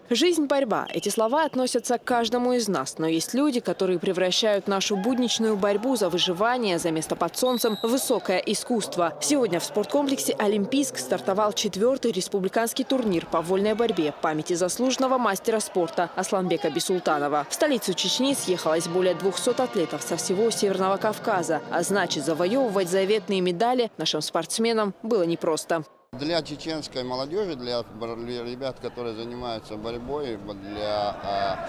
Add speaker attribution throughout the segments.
Speaker 1: Жизнь – борьба. Эти слова относятся к каждому из нас. Но есть люди, которые превращают нашу будничную борьбу за выживание, за место под солнцем в высокое искусство. Сегодня в спорткомплексе «Олимпийск» стартовал 4-й республиканский турнир по вольной борьбе памяти заслуженного мастера спорта Асланбека Бисултанова. В столицу Чечни съехалось более 200 атлетов со всего Северного Кавказа. А значит, завоевывать заветные медали нашим спортсменам было непросто.
Speaker 2: Для чеченской молодежи, для ребят, которые занимаются борьбой, для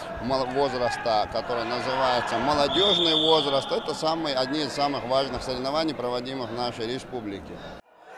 Speaker 2: возраста, который называется молодежный возраст, это одни из самых важных соревнований, проводимых в нашей республике.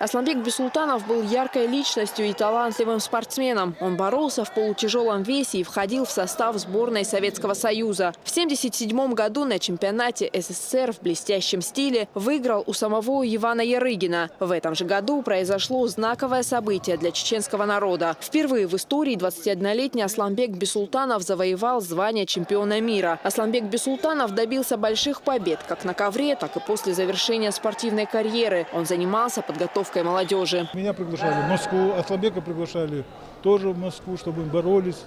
Speaker 1: Асланбек Бисултанов был яркой личностью и талантливым спортсменом. Он боролся в полутяжелом весе и входил в состав сборной Советского Союза. В 1977 году на чемпионате СССР в блестящем стиле выиграл у самого Ивана Ярыгина. В этом же году произошло знаковое событие для чеченского народа. Впервые в истории 21-летний Асланбек Бисултанов завоевал звание чемпиона мира. Асланбек Бисултанов добился больших побед как на ковре, так и после завершения спортивной карьеры. Он занимался подготовкой молодежи.
Speaker 3: Меня приглашали в Москву, Асланбека приглашали тоже в Москву, чтобы боролись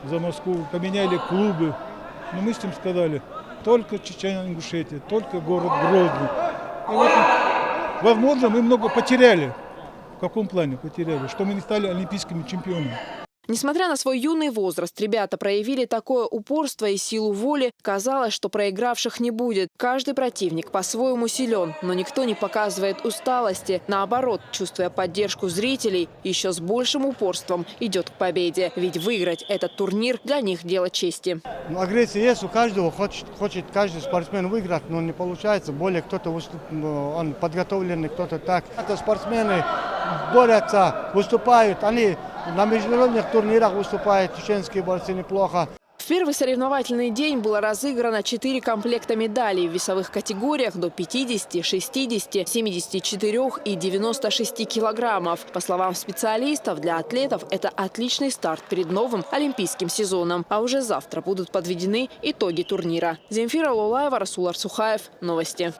Speaker 3: за Москву, поменяли клубы. Но мы с ним сказали, только Чечня-Ингушетия, только город Грозный. И вот, возможно, мы много потеряли. В каком плане потеряли? Что мы не стали олимпийскими чемпионами.
Speaker 1: Несмотря на свой юный возраст, ребята проявили такое упорство и силу воли. Казалось, что проигравших не будет. Каждый противник по-своему силен, но никто не показывает усталости. Наоборот, чувствуя поддержку зрителей, еще с большим упорством идет к победе. Ведь выиграть этот турнир для них дело чести.
Speaker 4: Агрессия есть у каждого, хочет каждый спортсмен выиграть, но не получается. Более кто-то он подготовленный, кто-то так. Это спортсмены борются, выступают, они на международных турнирах выступают, чеченские борцы неплохо.
Speaker 1: В первый соревновательный день было разыграно 4 комплекта медалей в весовых категориях до 50, 60, 74 и 96 килограммов. По словам специалистов, для атлетов это отличный старт перед новым олимпийским сезоном. А уже завтра будут подведены итоги турнира. Земфира Лолаева, Расул Арсухаев. Новости.